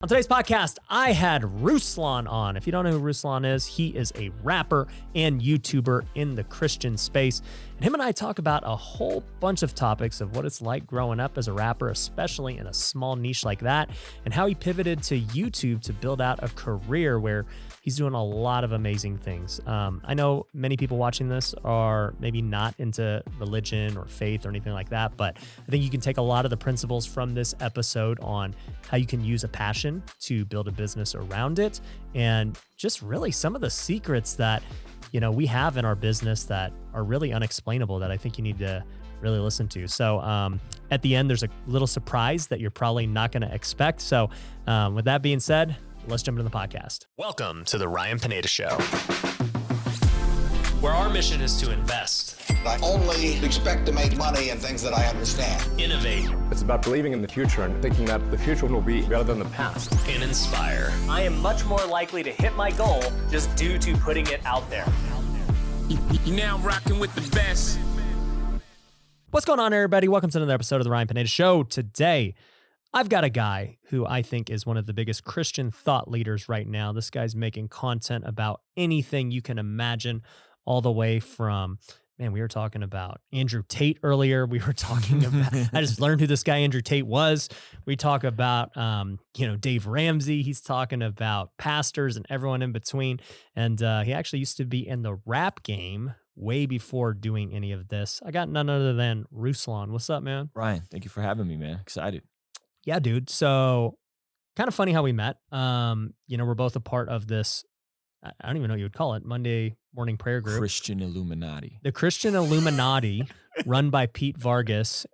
On today's podcast, I had Ruslan on. If you don't know who Ruslan is, he is a rapper and YouTuber in the Christian space. And him and I talk about a whole bunch of topics of what it's like growing up as a rapper, especially in a small niche like that, and how he pivoted to YouTube to build out a career where he's doing a lot of amazing things. I know many people watching this are maybe not into religion or faith or anything like that, but I think you can take a lot of the principles from this episode on how you can use a passion to build a business around it, and just really some of the secrets that we have in our business that are really unexplainable that I think you need to really listen to. So at the end, there's a little surprise that you're probably not going to expect. So with that being said, let's jump into the podcast. Welcome to the Ryan Pineda Show, where our mission is to invest. I only expect to make money in things that I understand. Innovate. It's about believing in the future and thinking that the future will be better than the past. And inspire. I am much more likely to hit my goal just due to putting it out there. You're now rocking with the best. What's going on, everybody? Welcome to another episode of the Ryan Pineda Show. Today, I've got a guy who I think is one of the biggest Christian thought leaders right now. This guy's making content about anything you can imagine, all the way from, man, we were talking about Andrew Tate earlier. We were talking about, I just learned who this guy Andrew Tate was. We talk about, Dave Ramsey. He's talking about pastors and everyone in between. And he actually used to be in the rap game way before doing any of this. I got none other than Ruslan. What's up, man? Ryan, thank you for having me, man. Excited. Yeah, dude. So kind of funny how we met. We're both a part of this, I don't even know what you would call it, Monday morning prayer group. Christian Illuminati. The Christian Illuminati, run by Pete Vargas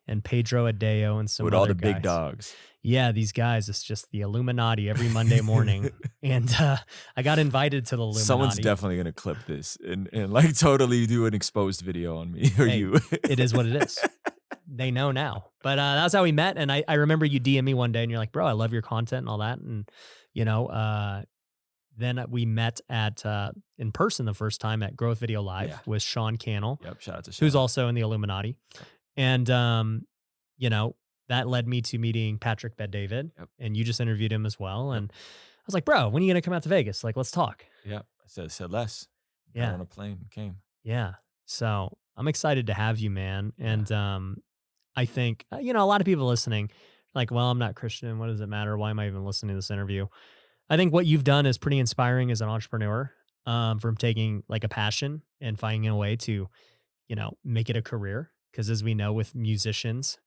and Pedro Adeo and some with other all the guys. big dogs. Yeah, these guys, it's just the Illuminati every Monday morning. And I got invited to the Illuminati. Someone's definitely going to clip this and like totally do an exposed video on me or you. It is what it is. They know now. But that's how we met. And I remember you DM me one day and you're like, bro, I love your content and all that. And, then we met at in person the first time at Growth Video Live with Sean Cannell. Yep, shout out to Sean. Who's also in the Illuminati. And, that led me to meeting Patrick Bet-David. Yep. And you just interviewed him as well. And I was like, bro, when are you going to come out to Vegas? Like, let's talk. Yeah, I said less. Yeah. On a plane, came. Yeah. So I'm excited to have you, man. And I think, a lot of people listening, like, well, I'm not Christian. What does it matter? Why am I even listening to this interview? I think what you've done is pretty inspiring as an entrepreneur, from taking like a passion and finding a way to, make it a career. Because as we know with musicians,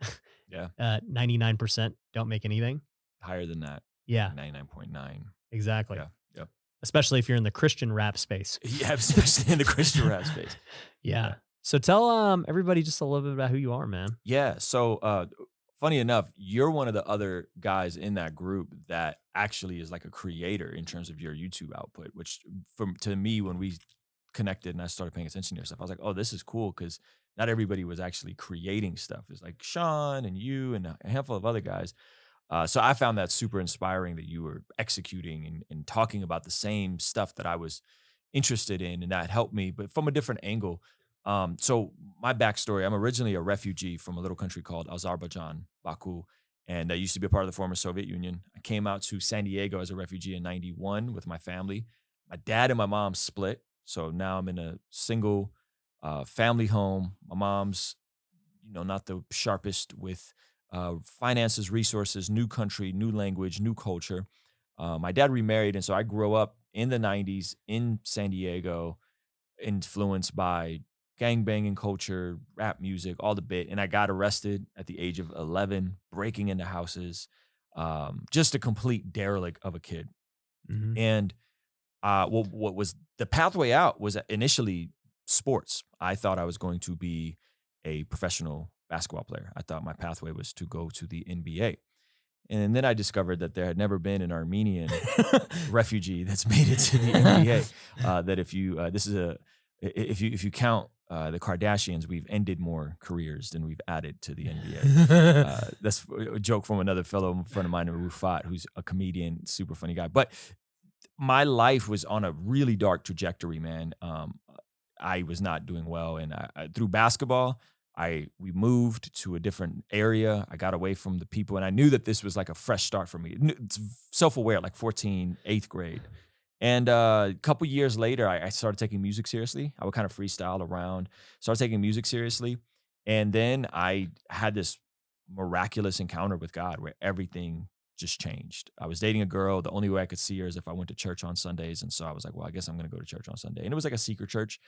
99% don't make anything. Higher than that. Yeah. 99.9. Exactly. Yeah. Yep. Especially if you're in the Christian rap space. Yeah, especially in the Christian rap space. Yeah. So tell everybody just a little bit about who you are, man. Yeah. So funny enough, you're one of the other guys in that group that actually is like a creator in terms of your YouTube output, which to me, when we connected and I started paying attention to your stuff, I was like, oh, this is cool because not everybody was actually creating stuff. There's like Sean and you and a handful of other guys. So I found that super inspiring that you were executing and talking about the same stuff that I was interested in, and that helped me, but from a different angle. So my backstory, I'm originally a refugee from a little country called Azerbaijan, Baku, and I used to be a part of the former Soviet Union. I came out to San Diego as a refugee in 91 with my family. My dad and my mom split. So now I'm in a single family home. My mom's, not the sharpest with finances, resources, new country, new language, new culture. My dad remarried. And so I grew up in the 90s in San Diego, influenced by gangbanging culture, rap music, all the bit. And I got arrested at the age of 11, breaking into houses, just a complete derelict of a kid. Mm-hmm. And what was the pathway out was initially sports. I thought I was going to be a professional basketball player. I thought my pathway was to go to the NBA. And then I discovered that there had never been an Armenian refugee that's made it to the NBA. That if you count the Kardashians, we've ended more careers than we've added to the NBA. That's a joke from another friend of mine, Rufat, who's a comedian, super funny guy. But my life was on a really dark trajectory, man. I was not doing well, and through basketball, we moved to a different area. I got away from the people, and I knew that this was like a fresh start for me. Self-aware, like 14, 8th grade. And a couple years later, I started taking music seriously. I would kind of freestyle around, started taking music seriously. And then I had this miraculous encounter with God where everything just changed. I was dating a girl. The only way I could see her is if I went to church on Sundays. And so I was like, well, I guess I'm going to go to church on Sunday. And it was like a secret church,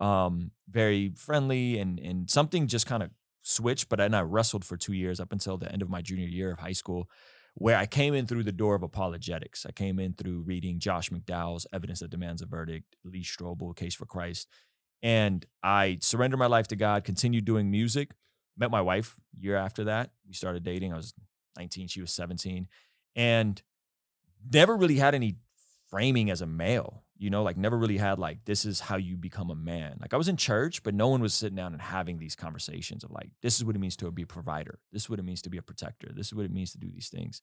very friendly, and something just kind of switched. But then I wrestled for 2 years up until the end of my junior year of high school, where I came in through the door of apologetics. I came in through reading Josh McDowell's Evidence That Demands a Verdict, Lee Strobel, Case for Christ. And I surrendered my life to God, continued doing music, met my wife a year after that. We started dating. I was 19, she was 17, and never really had any framing as a male, like never really had like, this is how you become a man. Like I was in church, but no one was sitting down and having these conversations of like, this is what it means to be a provider. This is what it means to be a protector. This is what it means to do these things.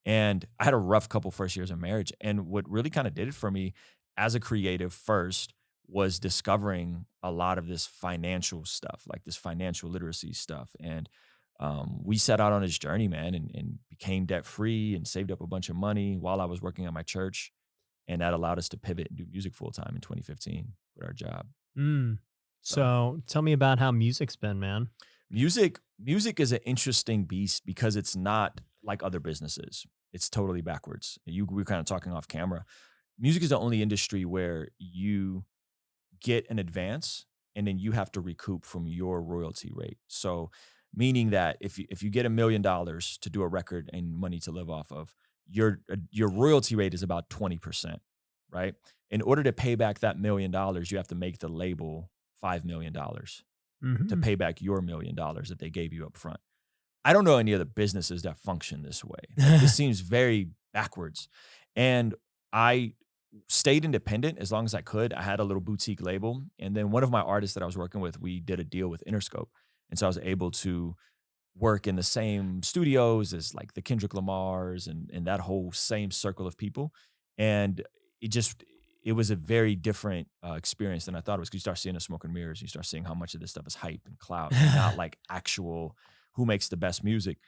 And I had a rough couple first years of marriage. And what really kind of did it for me as a creative first was discovering a lot of this financial stuff, like this financial literacy stuff. And we set out on this journey, man, and became debt free and saved up a bunch of money while I was working at my church. And that allowed us to pivot and do music full time in 2015 with our job. So tell me about how music's been, man. Music is an interesting beast because it's not like other businesses. It's totally backwards. We were kind of talking off camera. Music is the only industry where you get an advance and then you have to recoup from your royalty rate. So meaning that if you get $1 million to do a record and money to live off of, your royalty rate is about 20%, right? In order to pay back that $1 million, you have to make the label $5 million to pay back your $1 million that they gave you up front. I don't know any other businesses that function this way. Like, this seems very backwards. And I stayed independent as long as I could. I had a little boutique label. And then one of my artists that I was working with, we did a deal with Interscope. And so I was able to work in the same studios as like the Kendrick Lamars and that whole same circle of people. And it was a very different experience than I thought it was, because you start seeing the smoke and mirrors. You start seeing how much of this stuff is hype and clout, and not like actual who makes the best music.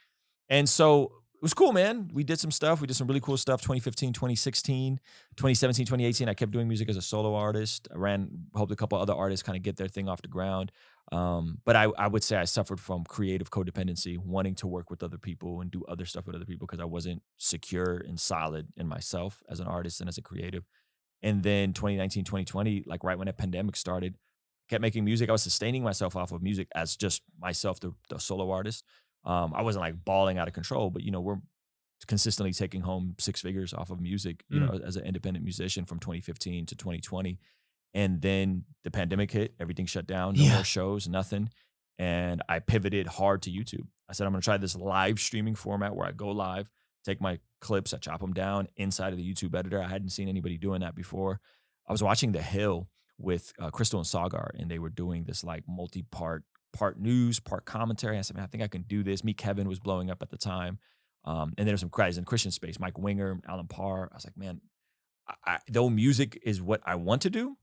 And so it was cool, man. We did some stuff. We did some really cool stuff. 2015, 2016, 2017, 2018. I kept doing music as a solo artist. Helped a couple other artists kind of get their thing off the ground. But I would say I suffered from creative codependency, wanting to work with other people and do other stuff with other people because I wasn't secure and solid in myself as an artist and as a creative. And then 2019, 2020, like right when the pandemic started, kept making music. I was sustaining myself off of music as just myself, the solo artist. I wasn't like balling out of control, but we're consistently taking home 6 figures off of music, as an independent musician from 2015 to 2020. And then the pandemic hit, everything shut down, no more shows, nothing. And I pivoted hard to YouTube. I said, I'm going to try this live streaming format where I go live, take my clips, I chop them down inside of the YouTube editor. I hadn't seen anybody doing that before. I was watching The Hill with Christain and Sagar, and they were doing this like part news, part commentary. I said, man, I think I can do this. Meet Kevin was blowing up at the time. And there's some guys in Christian space, Mike Winger, Alan Parr. I was like, man, though music is what I want to do,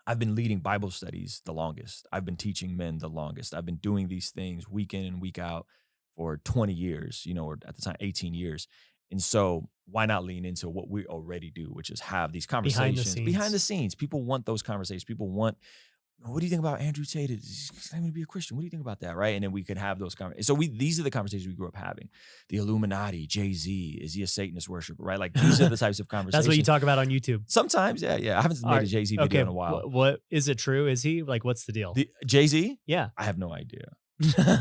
I've been leading Bible studies the longest. I've been teaching men the longest. I've been doing these things week in and week out for 20 years, or at the time, 18 years. And so why not lean into what we already do, which is have these conversations behind the scenes. People want those conversations. People want, what do you think about Andrew Tate? He's claiming to be a Christian. What do you think about that? Right. And then we could have those conversations. So these are the conversations we grew up having. The Illuminati, Jay-Z, is he a Satanist worshiper? Right. Like these are the types of conversations. That's what you talk about on YouTube. Sometimes. Yeah. I haven't made a Jay-Z video in a while. What is it true? Is he like, what's the deal? Jay-Z? Yeah. I have no idea.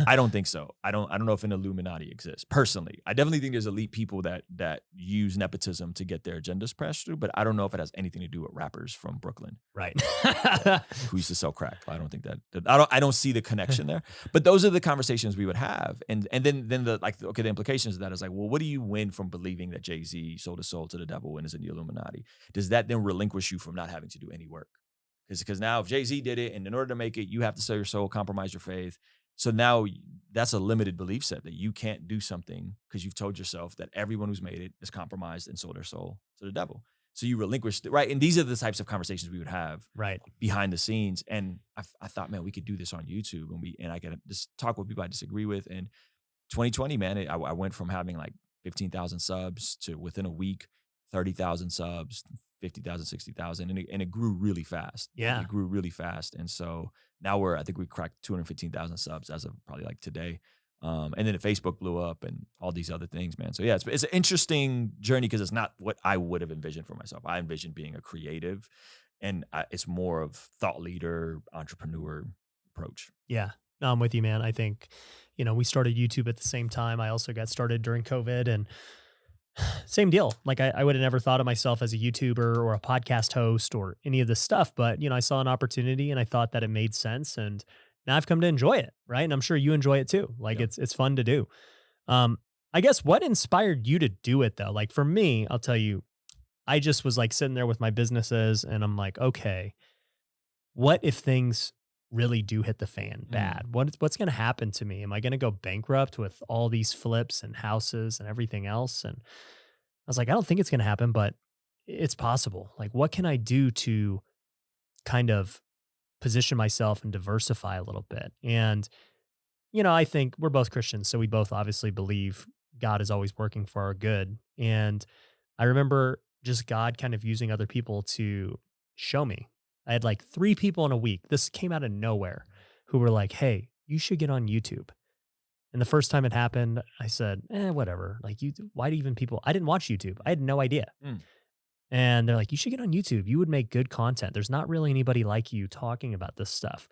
I don't think so. I don't know if an Illuminati exists personally. I definitely think there's elite people that use nepotism to get their agendas passed through, but I don't know if it has anything to do with rappers from Brooklyn, right? Who used to sell crack. I don't think that I don't see the connection there. But those are the conversations we would have, and then the implications of that is like, well, what do you win from believing that Jay-Z sold his soul to the devil and is in the Illuminati? Does that then relinquish you from not having to do any work? Because now if Jay-Z did it, and in order to make it, you have to sell your soul, compromise your faith. So now that's a limited belief set that you can't do something because you've told yourself that everyone who's made it is compromised and sold their soul to the devil. So you relinquish, right? And these are the types of conversations we would have Right. behind the scenes. And I thought, man, we could do this on YouTube, and I could just talk with people I disagree with. And 2020, man, I went from having like 15,000 subs to within a week, 30,000 subs, 50,000, 60,000. And it grew really fast. Yeah. It grew really fast. And so now I think we cracked 215,000 subs as of probably like today. And then Facebook blew up and all these other things, man. So yeah, it's an interesting journey because it's not what I would have envisioned for myself. I envisioned being a creative, and it's more of thought leader, entrepreneur approach. Yeah. No, I'm with you, man. I think, we started YouTube at the same time. I also got started during COVID, and same deal. Like I would have never thought of myself as a YouTuber or a podcast host or any of this stuff, but I saw an opportunity and I thought that it made sense, and now I've come to enjoy it, right? And I'm sure you enjoy it too. Like it's fun to do. I guess what inspired you to do it though? Like for me, I'll tell you, I just was like sitting there with my businesses and I'm like, okay, what if things really do hit the fan bad? What's going to happen to me? Am I going to go bankrupt with all these flips and houses and everything else? And I was like, I don't think it's going to happen, but it's possible. Like, what can I do to kind of position myself and diversify a little bit? And, I think we're both Christians, so we both obviously believe God is always working for our good. And I remember just God kind of using other people to show me. I had like 3 people in a week. This came out of nowhere who were like, hey, you should get on YouTube. And the first time it happened, I said, whatever. Like, why do even people, I didn't watch YouTube. I had no idea. And they're like, you should get on YouTube. You would make good content. There's not really anybody like you talking about this stuff.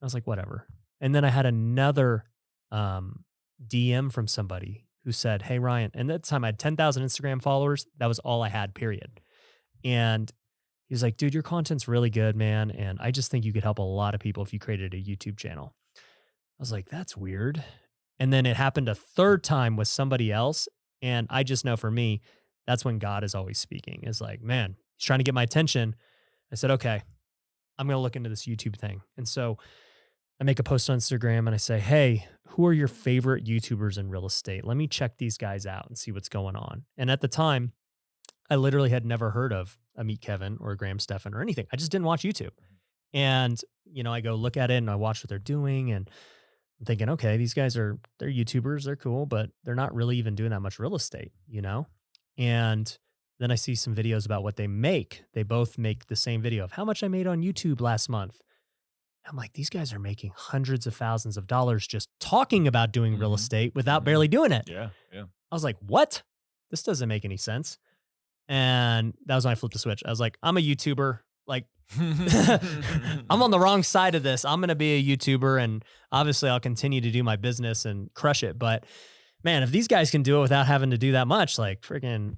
I was like, whatever. And then I had another DM from somebody who said, hey, Ryan. And at the time I had 10,000 Instagram followers. That was all I had, period. And he was like, dude, your content's really good, man. And I just think you could help a lot of people if you created a YouTube channel. I was like, that's weird. And then it happened a third time with somebody else. And I just know for me, that's when God is always speaking. It's like, man, he's trying to get my attention. I said, okay, I'm going to look into this YouTube thing. And so I make a post on Instagram and I say, hey, who are your favorite YouTubers in real estate? Let me check these guys out and see what's going on. And at the time, I literally had never heard of a Meet Kevin or a Graham Stephan or anything. I just didn't watch YouTube. And, I go look at it and I watch what they're doing and I'm thinking, okay, these guys they're YouTubers, they're cool, but they're not really even doing that much real estate, And then I see some videos about what they make. They both make the same video of how much I made on YouTube last month. I'm like, these guys are making hundreds of thousands of dollars just talking about doing real estate without barely doing it. Yeah. I was like, what? This doesn't make any sense. And that was when I flipped the switch. I was like, I'm a YouTuber. Like, I'm on the wrong side of this. I'm going to be a YouTuber and obviously I'll continue to do my business and crush it. But man, if these guys can do it without having to do that much, like freaking,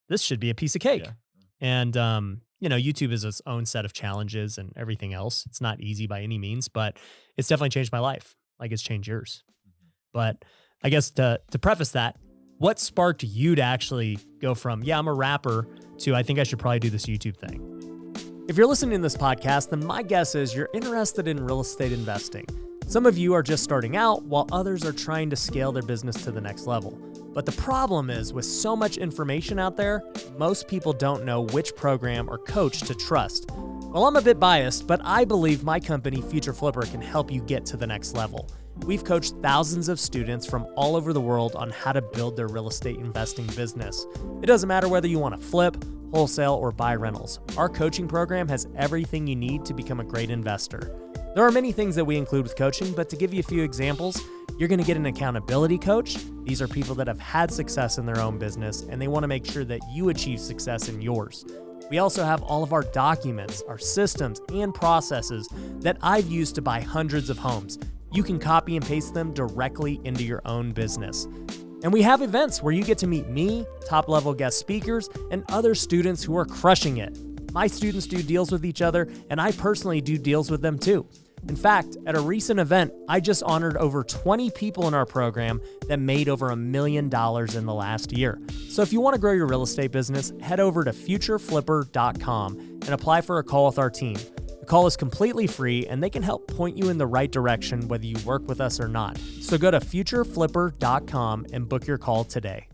this should be a piece of cake. Yeah. And, YouTube is its own set of challenges and everything else. It's not easy by any means, but it's definitely changed my life. Like it's changed yours. But I guess to preface that, what sparked you to actually go from, I'm a rapper to I think I should probably do this YouTube thing? If you're listening to this podcast, then my guess is you're interested in real estate investing. Some of you are just starting out while others are trying to scale their business to the next level. But the problem is with so much information out there, most people don't know which program or coach to trust. Well, I'm a bit biased, but I believe my company, Future Flipper, can help you get to the next level. We've coached thousands of students from all over the world on how to build their real estate investing business. It doesn't matter whether you want to flip, wholesale, or buy rentals. Our coaching program has everything you need to become a great investor. There are many things that we include with coaching, but to give you a few examples, you're going to get an accountability coach. These are people that have had success in their own business, and they want to make sure that you achieve success in yours. We also have all of our documents, our systems, and processes that I've used to buy hundreds of homes. You can copy and paste them directly into your own business. And we have events where you get to meet me, top-level guest speakers, and other students who are crushing it. My students do deals with each other, and I personally do deals with them too. In fact, at a recent event, I just honored over 20 people in our program that made over $1 million in the last year. So if you want to grow your real estate business, head over to futureflipper.com and apply for a call with our team. The call is completely free, and they can help point you in the right direction whether you work with us or not. So go to futureflipper.com and book your call today.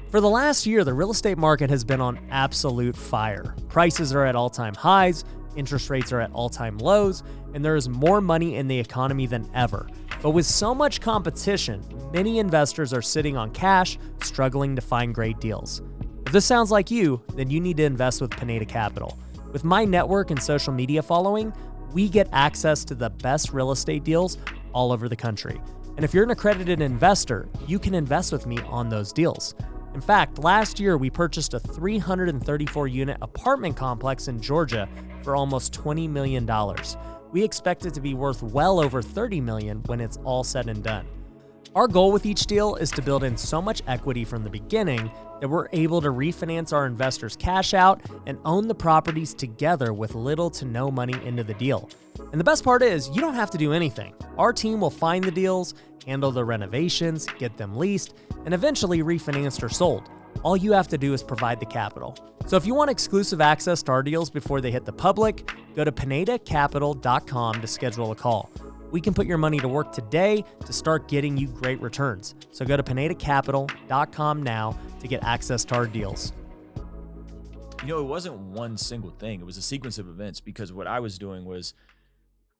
For the last year, the real estate market has been on absolute fire. Prices are at all-time highs, interest rates are at all-time lows, and there is more money in the economy than ever. But with so much competition, many investors are sitting on cash, struggling to find great deals. If this sounds like you, then you need to invest with Pineda Capital. With my network and social media following, we get access to the best real estate deals all over the country. And if you're an accredited investor, you can invest with me on those deals. In fact, last year we purchased a 334-unit apartment complex in Georgia for almost $20 million. We expect it to be worth well over $30 million when it's all said and done. Our goal with each deal is to build in so much equity from the beginning that we're able to refinance our investors' cash out and own the properties together with little to no money into the deal. And the best part is, you don't have to do anything. Our team will find the deals, handle the renovations, get them leased, and eventually refinanced or sold. All you have to do is provide the capital. So if you want exclusive access to our deals before they hit the public, go to PinedaCapital.com to schedule a call. We can put your money to work today to start getting you great returns. So go to PinedaCapital.com now to get access to our deals. You know, it wasn't one single thing. It was a sequence of events, because what I was doing was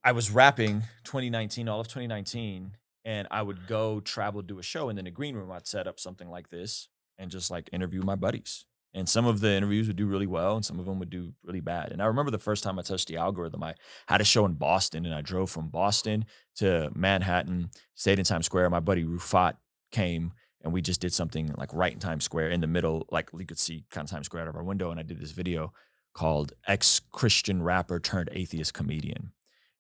I was rapping 2019, all of 2019, and I would go travel, do a show, and then the green room, I'd set up something like this and just like interview my buddies. And some of the interviews would do really well, and some of them would do really bad. And I remember the first time I touched the algorithm, I had a show in Boston, and I drove from Boston to Manhattan, stayed in Times Square. My buddy Rufat came, and we just did something like right in Times Square in the middle, like we could see kind of Times Square out of our window. And I did this video called Ex-Christian Rapper Turned Atheist Comedian.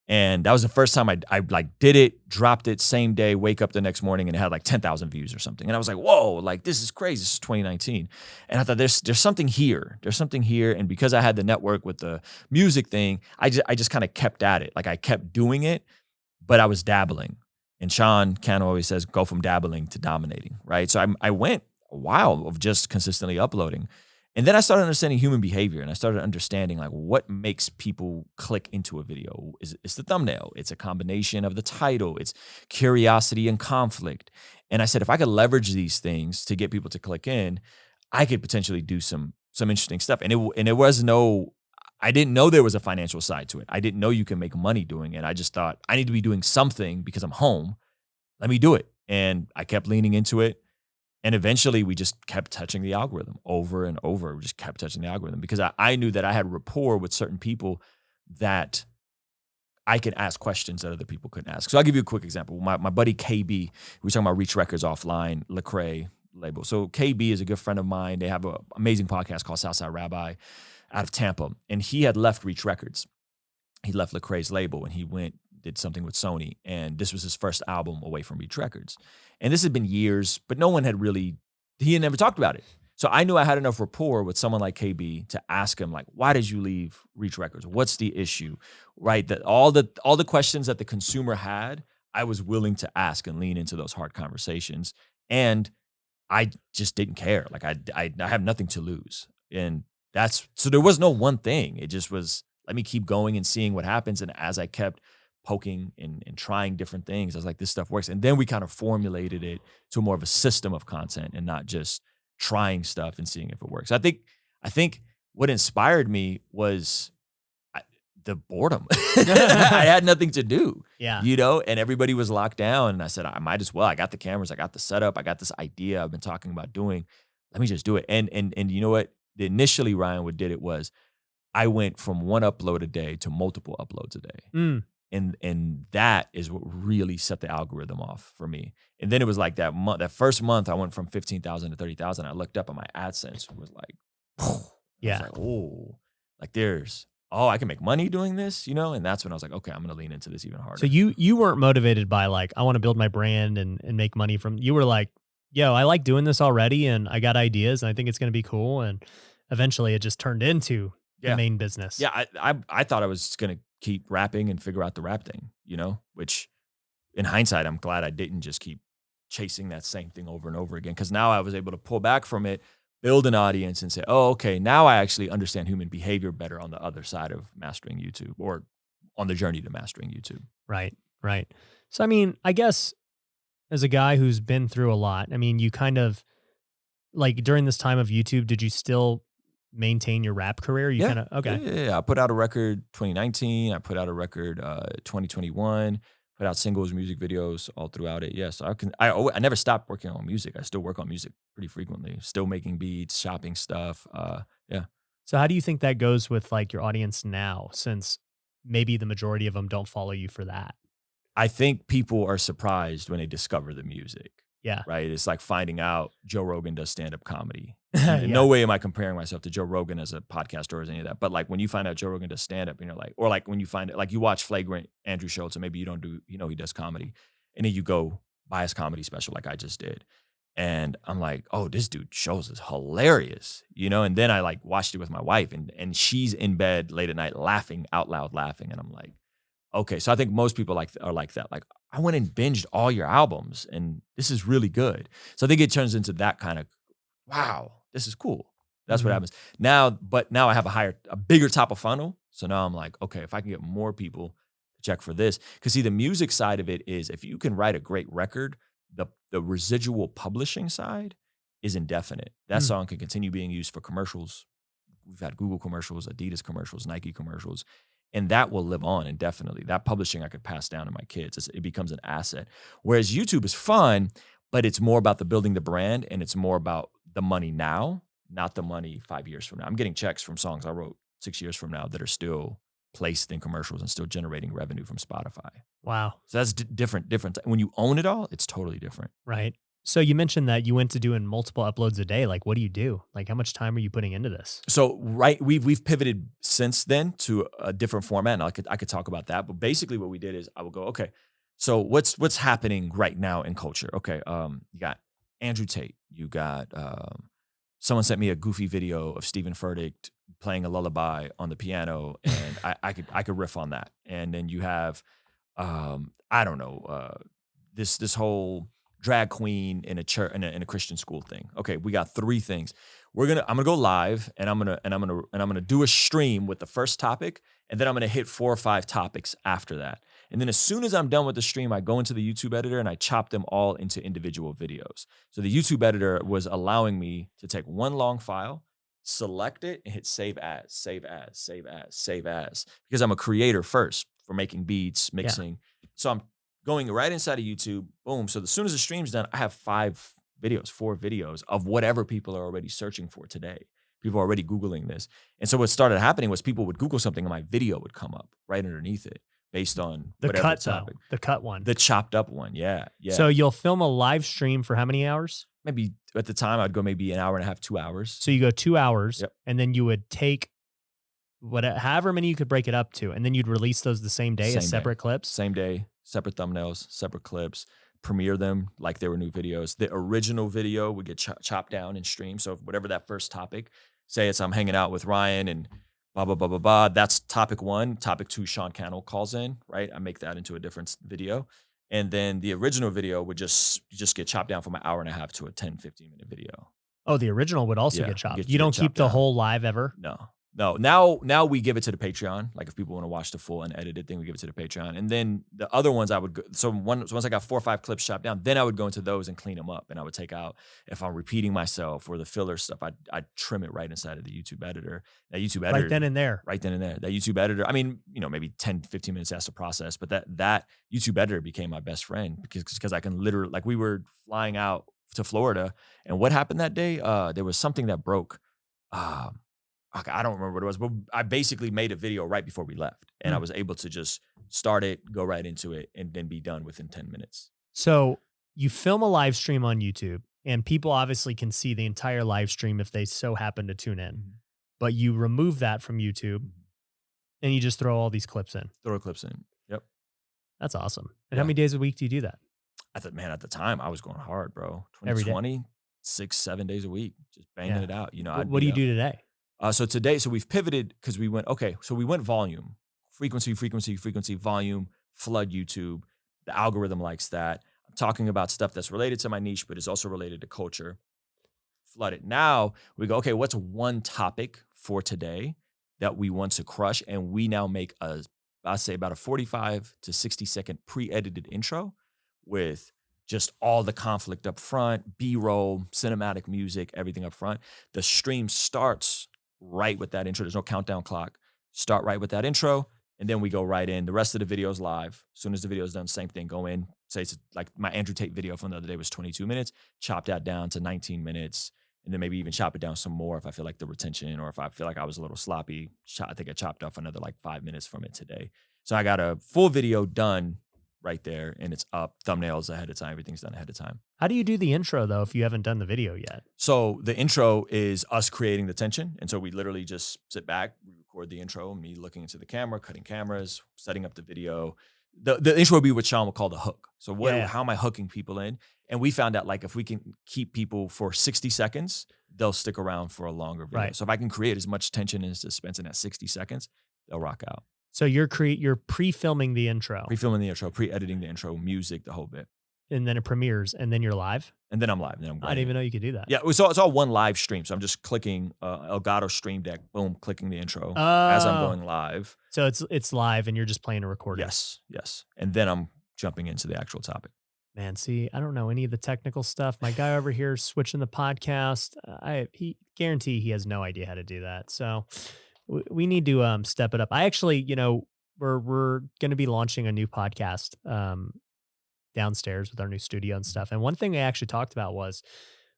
And that was the first time I like did it, dropped it same day, wake up the next morning, and it had like 10,000 views or something. And I was like, whoa, like this is crazy. This is 2019. And I thought there's something here. There's something here. And because I had the network with the music thing, I just kind of kept at it. Like I kept doing it, but I was dabbling. And Sean Cano always says, go from dabbling to dominating, right? So I went a while of just consistently uploading. And then I started understanding human behavior, and I started understanding like what makes people click into a video. It's the thumbnail. It's a combination of the title. It's curiosity and conflict. And I said, if I could leverage these things to get people to click in, I could potentially do some interesting stuff. And it was I didn't know there was a financial side to it. I didn't know you can make money doing it. I just thought I need to be doing something because I'm home. Let me do it. And I kept leaning into it. And eventually we just kept touching the algorithm over and over. We just kept touching the algorithm because I knew that I had rapport with certain people that I could ask questions that other people couldn't ask. So I'll give you a quick example. My buddy KB, we were talking about Reach Records offline, Lecrae label. So KB is a good friend of mine. They have an amazing podcast called Southside Rabbi out of Tampa. And he had left Reach Records. He left Lecrae's label and he did something with Sony. And this was his first album away from Reach Records. And this had been years, but no one had he had never talked about it. So I knew I had enough rapport with someone like KB to ask him, like, why did you leave Reach Records? What's the issue? Right? That all the questions that the consumer had, I was willing to ask and lean into those hard conversations. And I just didn't care. Like I have nothing to lose. And so there was no one thing. It just was, let me keep going and seeing what happens. And as I kept poking and trying different things, I was like, this stuff works. And then we kind of formulated it to more of a system of content and not just trying stuff and seeing if it works. I think what inspired me was the boredom. I had nothing to do, and everybody was locked down. And I said, I might as well. I got the cameras, I got the setup, I got this idea I've been talking about doing. Let me just do it. And you know what? Initially, Ryan, what did it was I went from one upload a day to multiple uploads a day. And that is what really set the algorithm off for me. And then it was like that first month I went from 15,000 to 30,000. I looked up and my AdSense was like, yeah. I was like, I can make money doing this, And that's when I was like, okay, I'm going to lean into this even harder. So you weren't motivated by like, I want to build my brand and make money from, you were like, yo, I like doing this already and I got ideas and I think it's going to be cool. And eventually it just turned into the main business. Yeah. I thought I was going to keep rapping and figure out the rap thing, which in hindsight, I'm glad I didn't just keep chasing that same thing over and over again. Cause now I was able to pull back from it, build an audience and say, oh, okay, now I actually understand human behavior better on the other side of mastering YouTube or on the journey to mastering YouTube. Right. So, I mean, I guess as a guy who's been through a lot, I mean, you kind of like during this time of YouTube, did you still maintain your rap career? You Yeah. kind of, okay. Yeah. I put out a record 2019. I put out a record 2021. Put out singles, music videos all throughout it. Yeah, so I never stopped working on music. I still work on music pretty frequently. Still making beats, shopping stuff. Yeah. So how do you think that goes with like your audience now, since maybe the majority of them don't follow you for that? I think people are surprised when they discover the music, Yeah. right? It's like finding out Joe Rogan does stand-up comedy. Yeah. In no way am I comparing myself to Joe Rogan as a podcaster or as any of that. But like when you find out Joe Rogan does stand-up and you're like, or like when you find it, like you watch Flagrant Andrew Schultz and maybe you don't do, he does comedy. And then you go buy his comedy special like I just did. And I'm like, oh, this dude shows is hilarious, And then I like watched it with my wife and she's in bed late at night laughing out loud laughing. And I'm like, okay. So I think most people are like that. Like I went and binged all your albums and this is really good. So I think it turns into that kind of, wow, this is cool. That's what happens now. But now I have a bigger top of funnel. So now I'm like, okay, if I can get more people to check for this, because see, the music side of it is if you can write a great record, the residual publishing side is indefinite. That song can continue being used for commercials. We've had Google commercials, Adidas commercials, Nike commercials, and that will live on indefinitely. That publishing I could pass down to my kids. It becomes an asset. Whereas YouTube is fun, but it's more about the building the brand and it's more about the money now, not the money 5 years from now. I'm getting checks from songs I wrote 6 years from now that are still placed in commercials and still generating revenue from Spotify. Wow. So that's different. When you own it all, it's totally different. Right. So you mentioned that you went to doing multiple uploads a day. Like, what do you do? Like, how much time are you putting into this? So we've pivoted since then to a different format, and I could talk about that. But basically, what we did is I would go, okay, so what's happening right now in culture? Okay, you got Andrew Tate. You got someone sent me a goofy video of Stephen Furtick playing a lullaby on the piano, and I could riff on that. And then you have I don't know this whole drag queen in a church in a Christian school thing. Okay, we got three things. I'm gonna go live and I'm gonna do a stream with the first topic, and then I'm gonna hit 4 or 5 topics after that. And then as soon as I'm done with the stream, I go into the YouTube editor and I chop them all into individual videos. So the YouTube editor was allowing me to take one long file, select it, and hit save as, save as, save as, save as, because I'm a creator first for making beats, mixing. Yeah. So I'm going right inside of YouTube, boom. So as soon as the stream's done, I have 4 videos of whatever people are already searching for today. People are already Googling this. And so what started happening was people would Google something and my video would come up right underneath it based on the whatever cut topic. The cut one. The chopped up one, yeah. So you'll film a live stream for how many hours? Maybe at the time I'd go maybe an hour and a half, 2 hours. So you go 2 hours, yep. And then you would take however many you could break it up to, and then you'd release those the same day as separate clips? Same day, separate thumbnails, separate clips, premiere them like they were new videos. The original video would get chopped down and streamed. So whatever that first topic, say it's I'm hanging out with Ryan and blah, blah, blah, blah, blah. That's topic 1. Topic 2, Sean Cannell calls in, right? I make that into a different video. And then the original video would just get chopped down from an hour and a half to a 10, 15-minute video. Oh, the original would also get chopped. You don't keep the whole live ever? No. Now we give it to the Patreon. Like if people want to watch the full unedited thing, we give it to the Patreon. And then the other ones I would go. So once I got 4 or 5 clips chopped down, then I would go into those and clean them up. And I would take out if I'm repeating myself or the filler stuff. I'd trim it right inside of the YouTube editor. That YouTube editor right then and there. That YouTube editor. I mean, maybe 10, 15 minutes has to process, but that YouTube editor became my best friend because I can literally, like we were flying out to Florida, and what happened that day? There was something that broke. I don't remember what it was, but I basically made a video right before we left, and I was able to just start it, go right into it, and then be done within 10 minutes. So you film a live stream on YouTube, and people obviously can see the entire live stream if they so happen to tune in, but you remove that from YouTube, and you just throw all these clips in. Throw clips in. Yep. That's awesome. And how many days a week do you do that? At the time, I was going hard, bro. 2020, 6-7 days a week, just banging it out. What do you do today? So today, we've pivoted because we went volume, frequency, volume, flood YouTube. The algorithm likes that. I'm talking about stuff that's related to my niche, but is also related to culture. Flood it. Now we go, okay, what's one topic for today that we want to crush? And we now make I'd say about a 45 to 60 second pre-edited intro with just all the conflict up front, B-roll, cinematic music, everything up front. The stream starts right with that intro. There's no countdown clock. Start right with that intro, and then we go right in. The rest of the video is live. As soon as the video is done, same thing. Go in. Say it's like my Andrew Tate video from the other day was 22 minutes. Chop that down to 19 minutes, and then maybe even chop it down some more if I feel like the retention or if I feel like I was a little sloppy. I think I chopped off another like 5 minutes from it today. So I got a full video done right there, and it's up. Thumbnails ahead of time. Everything's done ahead of time. How do you do the intro though if you haven't done the video yet? So the intro is us creating the tension, and so we literally just sit back, we record the intro, me looking into the camera, cutting cameras, setting up the video. The intro would be what Sean would call the hook. So how am I hooking people in? And we found out like if we can keep people for 60 seconds, they'll stick around for a longer video. Right. So if I can create as much tension and suspense in that 60 seconds, they'll rock out. So you're pre-filming the intro, Pre-filming the intro, pre-editing the intro, music, the whole bit. and then it premieres, and then you're live. And then I'm live. Then I'm I didn't even know you could do that. Yeah, it's all one live stream. So I'm just clicking Elgato Stream Deck, boom, clicking the intro as I'm going live. So it's live, and you're just playing a recording. Yes. And then I'm jumping into the actual topic. Man, see, I don't know any of the technical stuff. My guy over here switching the podcast. He guarantee he has no idea how to do that. So we need to step it up. I actually, we're going to be launching a new podcast downstairs with our new studio and stuff. And one thing I actually talked about was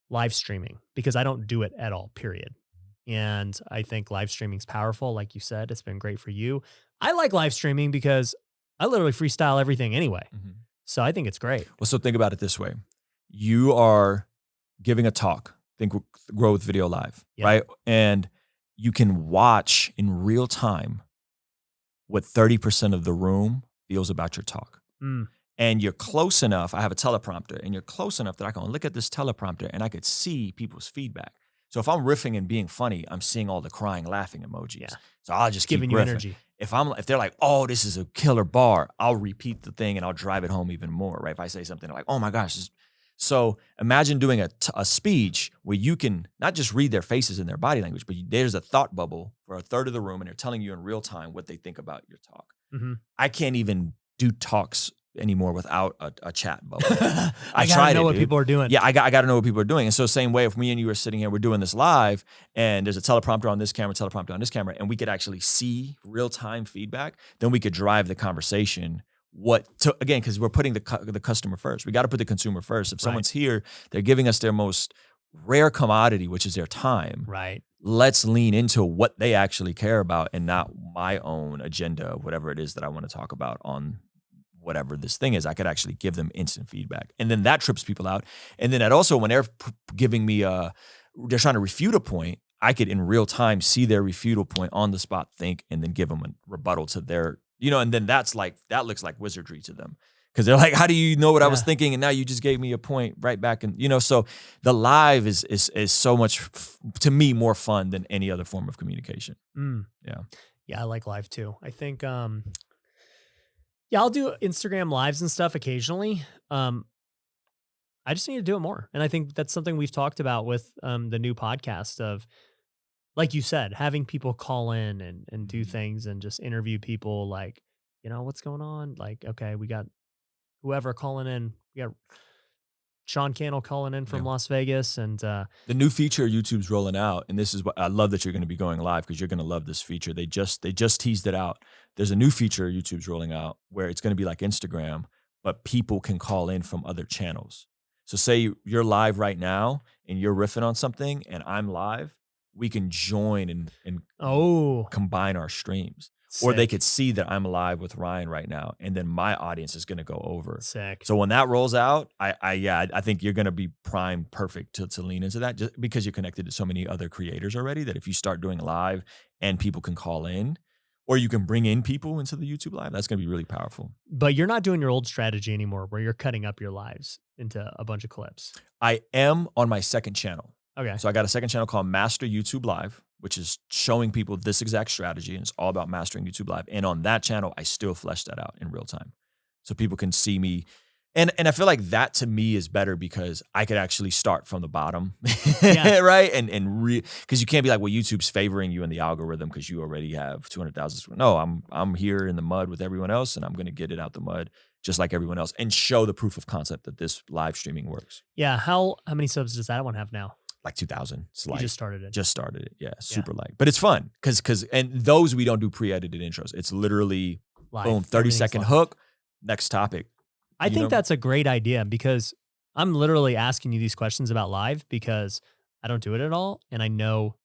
live streaming, because I don't do it at all, period. And I think live streaming is powerful. Like you said, it's been great for you. I like live streaming because I literally freestyle everything anyway. Mm-hmm. So I think it's great. Well, so think about it this way. You are giving a talk, think Grow with Video Live, right? And you can watch in real time what 30% of the room feels about your talk. And you're close enough. I have a teleprompter, and you're close enough that I can look at this teleprompter and I could see people's feedback. So if I'm riffing and being funny, I'm seeing all the crying, laughing emojis. Yeah. So I'll just keep giving you riffing. energy. If they're like, oh, this is a killer bar, I'll repeat the thing and I'll drive it home even more, right? If I say something like, oh my gosh. So imagine doing a speech where you can not just read their faces and their body language, but there's a thought bubble for a third of the room, and they're telling you in real time what they think about your talk. Mm-hmm. I can't even do talks anymore without a chat bubble. I gotta know what people are doing. Yeah, I got to know what people are doing. And so same way, if me and you are sitting here, we're doing this live, and there's a teleprompter on this camera, and we could actually see real-time feedback, then we could drive the conversation. Again, because we're putting the customer first. We got to put the consumer first. If someone's here, they're giving us their most rare commodity, which is their time. Right. Let's lean into what they actually care about and not my own agenda, whatever it is that I want to talk about on whatever this thing is. I could actually give them instant feedback. And then that trips people out. And then that also, when they're giving me they're trying to refute a point, I could in real time see their refutal point on the spot, think, and then give them a rebuttal to their, and then that looks like wizardry to them. Because they're like, how do you know what I was thinking? And now you just gave me a point right back. And, so the live is so much, to me, more fun than any other form of communication. Yeah. Yeah, I like live too. I think, I'll do Instagram lives and stuff occasionally. I just need to do it more. And I think that's something we've talked about with the new podcast of, like you said, having people call in and do things and just interview people like, what's going on? Like, okay, we got whoever calling in. We got Sean Cannell calling in from Las Vegas. And the new feature YouTube's rolling out, and this is what I love that you're going to be going live, because you're going to love this feature. They just teased it out. There's a new feature YouTube's rolling out where it's going to be like Instagram, but people can call in from other channels. So say you're live right now and you're riffing on something and I'm live, we can join and combine our streams. Sick. Or they could see that I'm live with Ryan right now, and then my audience is going to go over. Sick. So when that rolls out, I think you're going to be primed perfect to lean into that, just because you're connected to so many other creators already, that if you start doing live and people can call in, or you can bring in people into the YouTube live, that's going to be really powerful. But you're not doing your old strategy anymore where you're cutting up your lives into a bunch of clips. I am on my second channel. Okay. So I got a second channel called Master YouTube Live, which is showing people this exact strategy, and it's all about mastering YouTube Live. And on that channel, I still flesh that out in real time, so people can see me. And I feel like that to me is better, because I could actually start from the bottom, right? And because you can't be like, well, YouTube's favoring you in the algorithm because you already have 200,000. No, I'm here in the mud with everyone else, and I'm going to get it out the mud just like everyone else, and show the proof of concept that this live streaming works. Yeah. How many subs does that one have now? Like 2,000. It's You light. just started it. Just started it. Yeah, super light. But it's fun because and those we don't do pre-edited intros. It's literally Live. boom, 30 Everything's second live. hook, next topic. I You think know? that's a great idea because I'm literally asking you these questions about live because I don't do it at all. And I know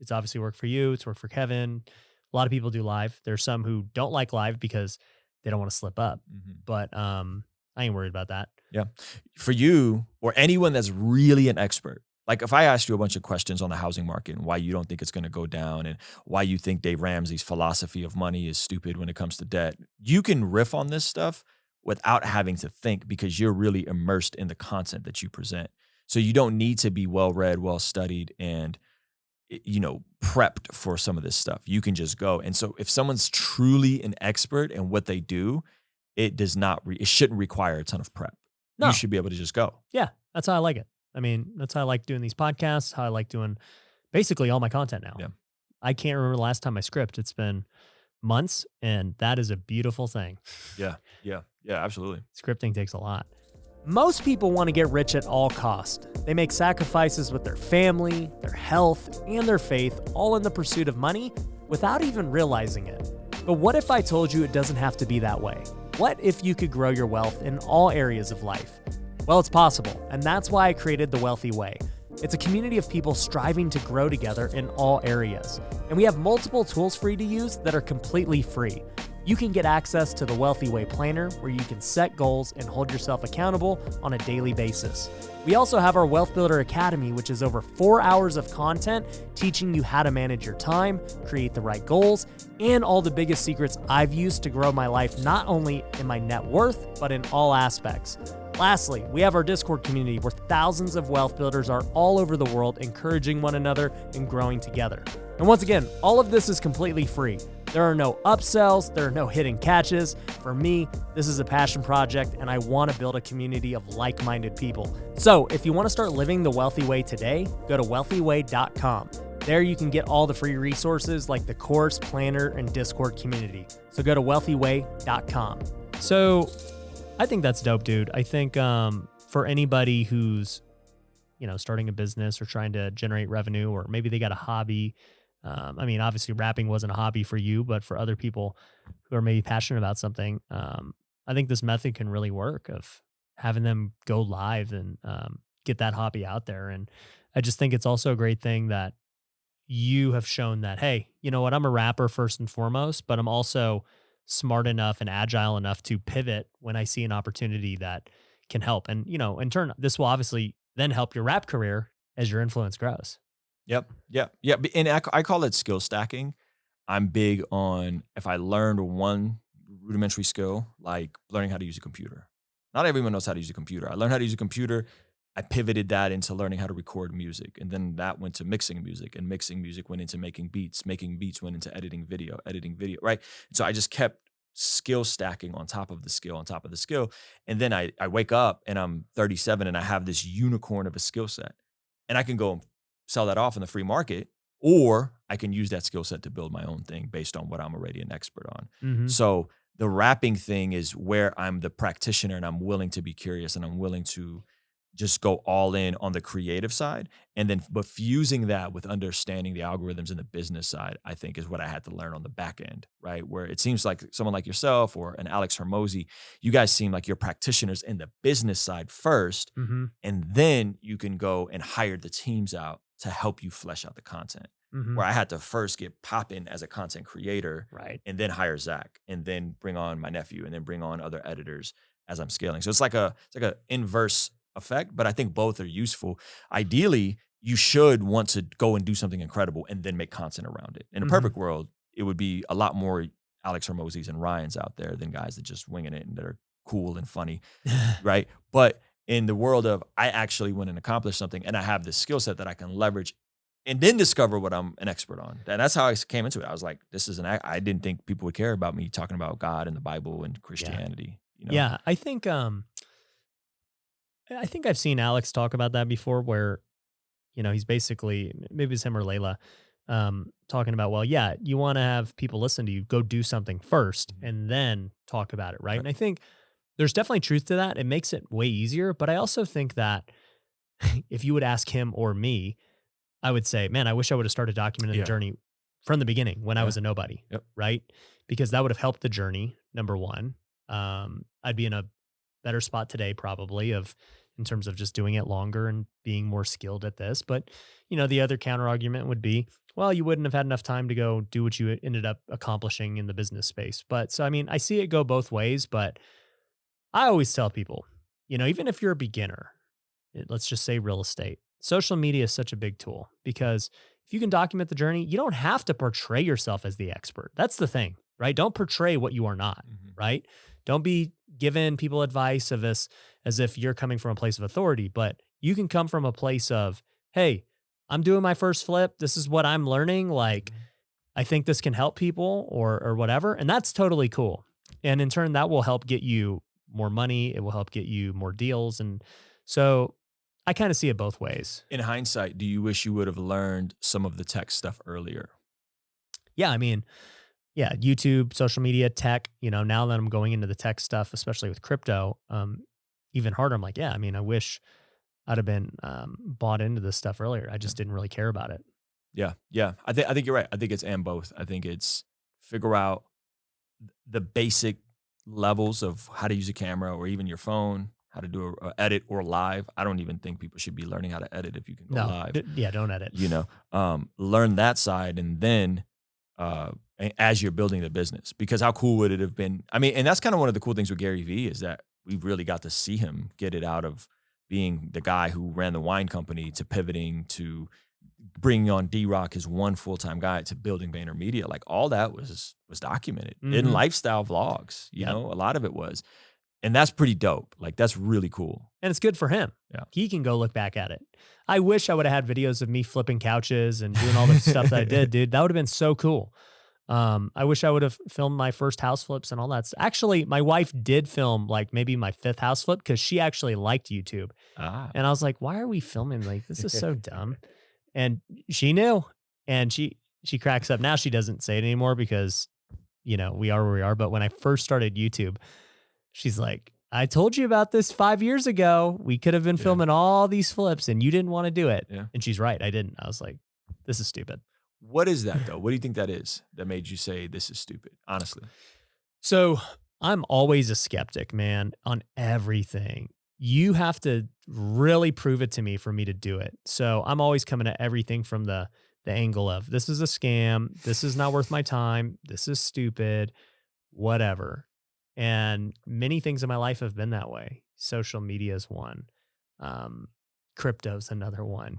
it's obviously worked for you. It's worked for Kevin. A lot of people do live. There's some who don't like live because they don't want to slip up. But I ain't worried about that. Yeah. For you or anyone that's really an expert, like if I asked you a bunch of questions on the housing market and why you don't think it's going to go down and why you think Dave Ramsey's philosophy of money is stupid when it comes to debt, you can riff on this stuff without having to think because you're really immersed in the content that you present. So you don't need to be well-read, well-studied, and prepped for some of this stuff. You can just go. And so if someone's truly an expert in what they do, it shouldn't require a ton of prep. No. You should be able to just go. Yeah, that's how I like it. I mean, that's how I like doing these podcasts, how I like doing basically all my content now. Yeah. I can't remember the last time I script. It's been months, and that is a beautiful thing. Yeah, absolutely. Scripting takes a lot. Most people want to get rich at all cost. They make sacrifices with their family, their health, and their faith, all in the pursuit of money without even realizing it. But what if I told you it doesn't have to be that way? What if you could grow your wealth in all areas of life? Well, it's possible, and that's why I created The Wealthy Way. It's a community of people striving to grow together in all areas. And we have multiple tools for you to use that are completely free. You can get access to the Wealthy Way Planner, where you can set goals and hold yourself accountable on a daily basis. We also have our Wealth Builder Academy, which is over 4 hours of content teaching you how to manage your time, create the right goals, and all the biggest secrets I've used to grow my life, not only in my net worth, but in all aspects. Lastly, we have our Discord community where thousands of wealth builders are all over the world encouraging one another and growing together. And once again, all of this is completely free. There are no upsells, there are no hidden catches. For me, this is a passion project and I want to build a community of like-minded people. So if you want to start living the wealthy way today, go to wealthyway.com. There you can get all the free resources like the course, planner, and Discord community. So go to wealthyway.com. So I think that's dope, dude. I think for anybody who's, starting a business or trying to generate revenue, or maybe they got a hobby. I mean, obviously rapping wasn't a hobby for you, but for other people who are maybe passionate about something, I think this method can really work of having them go live and get that hobby out there. And I just think it's also a great thing that you have shown that, hey, you know what, I'm a rapper first and foremost, but I'm also smart enough and agile enough to pivot when I see an opportunity that can help. And, in turn, this will obviously then help your rap career as your influence grows. Yep. And I call it skill stacking. I'm big on if I learned one rudimentary skill, like learning how to use a computer. Not everyone knows how to use a computer. I learned how to use a computer. I pivoted that into learning how to record music. And then that went to mixing music, and mixing music went into making beats. Making beats went into editing video, right? So I just kept skill stacking on top of the skill, on top of the skill. And then I wake up and I'm 37 and I have this unicorn of a skill set. And I can go and sell that off in the free market, or I can use that skill set to build my own thing based on what I'm already an expert on. Mm-hmm. So the rapping thing is where I'm the practitioner and I'm willing to be curious and I'm willing to just go all in on the creative side. And then, but fusing that with understanding the algorithms and the business side, I think is what I had to learn on the back end, right? Where it seems like someone like yourself or an Alex Hermosi, you guys seem like you're practitioners in the business side first. Mm-hmm. And then you can go and hire the teams out to help you flesh out the content. Mm-hmm. Where I had to first get popping as a content creator, right, and then hire Zach, and then bring on my nephew, and then bring on other editors as I'm scaling. So it's like a inverse effect, but I think both are useful. Ideally, you should want to go and do something incredible and then make content around it. In a perfect world, it would be a lot more Alex Hermosis and Ryans out there than guys that just winging it and that are cool and funny, right? But in the world of I actually went and accomplished something and I have this skill set that I can leverage and then discover what I'm an expert on. And that's how I came into it. I was like, I didn't think people would care about me talking about God and the Bible and Christianity. Yeah, I think I've seen Alex talk about that before where, he's basically, maybe it's him or Layla, talking about, well, yeah, you want to have people listen to you, go do something first and then talk about it, right? And I think There's definitely truth to that. It makes it way easier. But I also think that if you would ask him or me, I would say, man, I wish I would have started documenting the Yeah. journey from the beginning when I Yeah. was a nobody. Yep. Right. Because that would have helped the journey. Number one. I'd be in a better spot today, probably, of in terms of just doing it longer and being more skilled at this. But, the other counter argument would be, well, you wouldn't have had enough time to go do what you ended up accomplishing in the business space. But so, I mean, I see it go both ways, but I always tell people, even if you're a beginner, let's just say real estate, social media is such a big tool because if you can document the journey, you don't have to portray yourself as the expert. That's the thing, right? Don't portray what you are not, right? Don't be giving people advice of this as if you're coming from a place of authority, but you can come from a place of, hey, I'm doing my first flip. This is what I'm learning. Like, I think this can help people or whatever. And that's totally cool. And in turn, that will help get you more money. It will help get you more deals. And so I kind of see it both ways. In hindsight, do you wish you would have learned some of the tech stuff earlier? Yeah. I mean, yeah, YouTube, social media, tech, now that I'm going into the tech stuff, especially with crypto, even harder. I'm like, yeah, I mean, I wish I'd have been bought into this stuff earlier. I just didn't really care about it. Yeah. Yeah. I think you're right. I think it's and both. I think it's figure out the basic levels of how to use a camera or even your phone, how to do a edit or live. I don't even think people should be learning how to edit if you can go live. Yeah, don't edit. Learn that side, and then as you're building the business, because how cool would it have been? I mean, and that's kind of one of the cool things with Gary Vee is that we really got to see him get it out of being the guy who ran the wine company to pivoting to bringing on D-Rock, his one full-time guy, to building VaynerMedia. Like all that was documented in lifestyle vlogs, you know, a lot of it was. And that's pretty dope. Like that's really cool. And it's good for him. Yeah. He can go look back at it. I wish I would have had videos of me flipping couches and doing all the stuff that I did, dude. That would have been so cool. I wish I would have filmed my first house flips and all that. Actually, my wife did film like maybe my 5th house flip because she actually liked YouTube. And I was like, why are we filming? Like, this is so dumb. And she knew, and she cracks up. Now she doesn't say it anymore because, we are where we are. But when I first started YouTube, she's like, I told you about this 5 years ago. We could have been filming all these flips and you didn't want to do it. Yeah. And she's right. I didn't. I was like, this is stupid. What is that though? What do you think that is that made you say this is stupid? Honestly. So I'm always a skeptic, man, on everything. You have to really prove it to me for me to do it. So I'm always coming at everything from the angle of this is a scam. This is not worth my time. This is stupid, whatever. And many things in my life have been that way. Social media is one. Crypto's another one,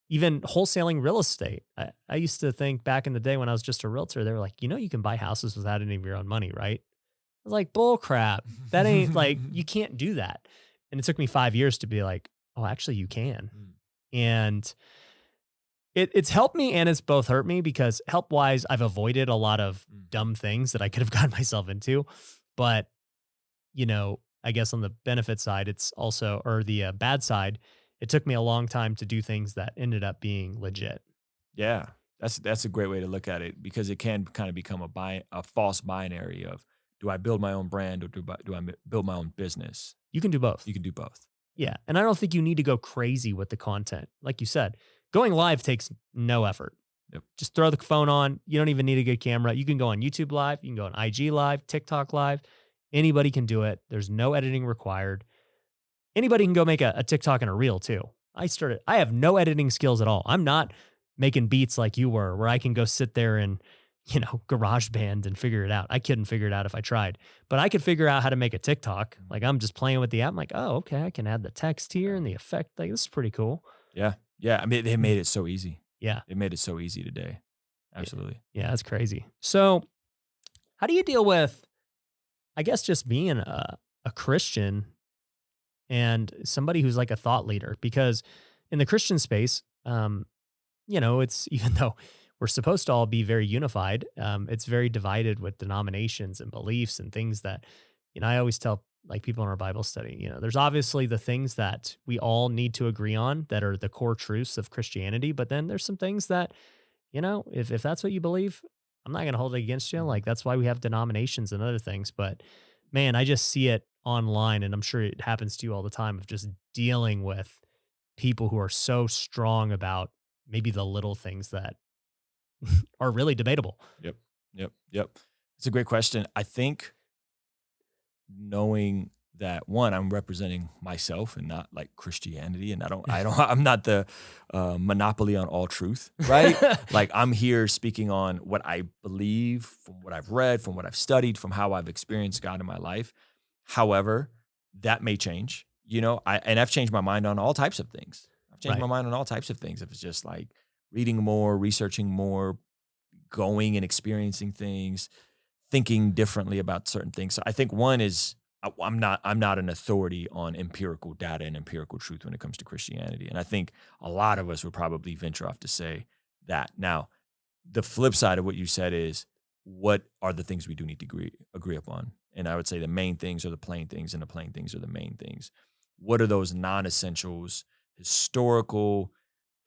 even wholesaling real estate. I used to think back in the day when I was just a realtor, they were like, you can buy houses without any of your own money, right? I was like, bull crap. That ain't like, you can't do that. And it took me 5 years to be like, oh, actually you can. And it's helped me and it's both hurt me because help wise, I've avoided a lot of dumb things that I could have gotten myself into. But, I guess on the benefit side, it's also, or the bad side, it took me a long time to do things that ended up being legit. Yeah, that's a great way to look at it because it can kind of become a false binary of do I build my own brand or do I build my own business? You can do both. You can do both. Yeah. And I don't think you need to go crazy with the content. Like you said, going live takes no effort. Yep. Just throw the phone on. You don't even need a good camera. You can go on YouTube Live. You can go on IG Live, TikTok Live. Anybody can do it. There's no editing required. Anybody can go make a TikTok and a reel too. I have no editing skills at all. I'm not making beats like you were where I can go sit there and, GarageBand and figure it out. I couldn't figure it out if I tried, but I could figure out how to make a TikTok. Like I'm just playing with the app. I'm like, oh, okay. I can add the text here and the effect. Like this is pretty cool. Yeah. Yeah. I mean, they made it so easy. Yeah. They made it so easy today. Absolutely. Yeah. That's crazy. So how do you deal with, I guess, just being a Christian and somebody who's like a thought leader? Because in the Christian space, it's even though we're supposed to all be very unified, it's very divided with denominations and beliefs and things that, I always tell like people in our Bible study, there's obviously the things that we all need to agree on that are the core truths of Christianity. But then there's some things that, if that's what you believe, I'm not going to hold it against you. Like that's why we have denominations and other things. But man, I just see it online, and I'm sure it happens to you all the time, of just dealing with people who are so strong about maybe the little things that are really debatable. Yep. Yep. Yep. It's a great question. I think knowing that, one, I'm representing myself and not like Christianity, and I'm not the monopoly on all truth, right? Like, I'm here speaking on what I believe, from what I've read, from what I've studied, from how I've experienced God in my life. However, that may change. I've changed my mind on all types of things. I've changed Right. my mind on all types of things. If it's just like reading more, researching more, going and experiencing things, thinking differently about certain things. So I think one is, I'm not an authority on empirical data and empirical truth when it comes to Christianity. And I think a lot of us would probably venture off to say that. Now, the flip side of what you said is, what are the things we do need to agree upon? And I would say the main things are the plain things, and the plain things are the main things. What are those non-essentials, historical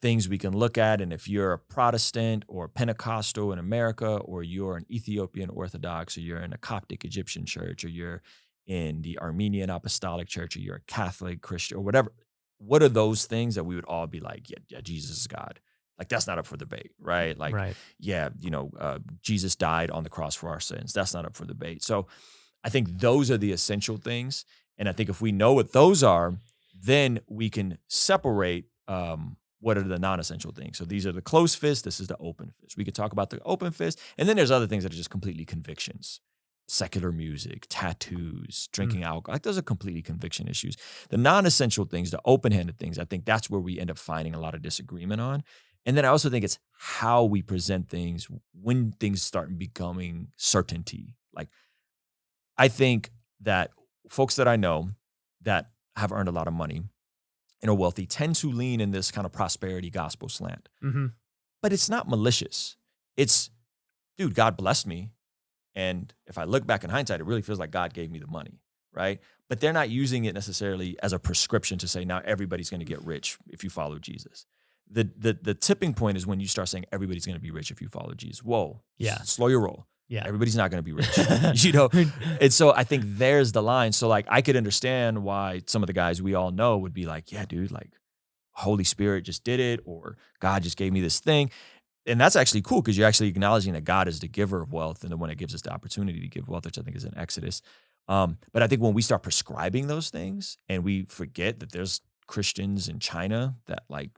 things we can look at? And if you're a Protestant or Pentecostal in America, or you're an Ethiopian Orthodox, or you're in a Coptic Egyptian church, or you're in the Armenian Apostolic Church, or you're a Catholic Christian, or whatever, what are those things that we would all be like, yeah, Jesus is God? Like, that's not up for debate, right? Like, Right. yeah, Jesus died on the cross for our sins. That's not up for debate. So I think those are the essential things. And I think if we know what those are, then we can separate what are the non-essential things. So these are the closed fist. This is the open fist. We could talk about the open fist. And then there's other things that are just completely convictions. Secular music, tattoos, drinking alcohol. Like, those are completely conviction issues. The non-essential things, the open-handed things, I think that's where we end up finding a lot of disagreement on. And then I also think it's how we present things when things start becoming certainty. Like, I think that folks that I know that have earned a lot of money and are wealthy tend to lean in this kind of prosperity gospel slant. Mm-hmm. But it's not malicious. It's, dude, God blessed me. And if I look back in hindsight, it really feels like God gave me the money, right? But they're not using it necessarily as a prescription to say, now everybody's going to get rich if you follow Jesus. The tipping point is when you start saying everybody's going to be rich if you follow Jesus. Whoa, Yeah. slow your roll. Yeah. Everybody's not going to be rich, And so I think there's the line. So, like, I could understand why some of the guys we all know would be like, yeah, dude, like, Holy Spirit just did it, or God just gave me this thing. And that's actually cool, because you're actually acknowledging that God is the giver of wealth and the one that gives us the opportunity to give wealth, which I think is in Exodus. But I think when we start prescribing those things and we forget that there's Christians in China that like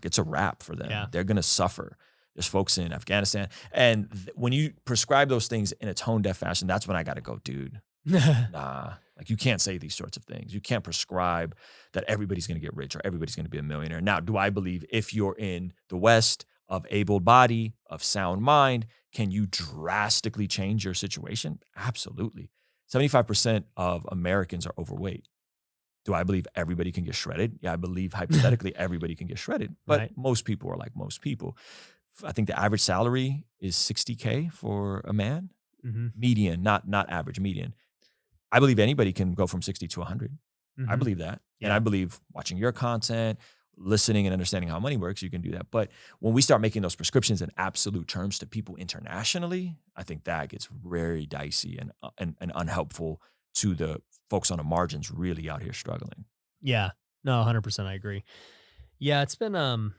it's a wrap for them. Yeah. They're going to suffer. There's folks in Afghanistan. And when you prescribe those things in a tone-deaf fashion, that's when I got to go, dude, nah. Like, you can't say these sorts of things. You can't prescribe that everybody's going to get rich or everybody's going to be a millionaire. Now, do I believe if you're in the West, of able body, of sound mind, can you drastically change your situation? Absolutely. 75% of Americans are overweight. Do I believe everybody can get shredded? Yeah, I believe hypothetically everybody can get shredded, but Right. most people are like most people. I think the average salary is $60K for a man. Mm-hmm. Median, not average, median. I believe anybody can go from 60 to 100. I believe that. Yeah. And I believe watching your content, listening and understanding how money works, you can do that. But when we start making those prescriptions in absolute terms to people internationally, I think that gets very dicey and unhelpful to the folks on the margins really out here struggling. Yeah. No, 100% I agree. Yeah, it's been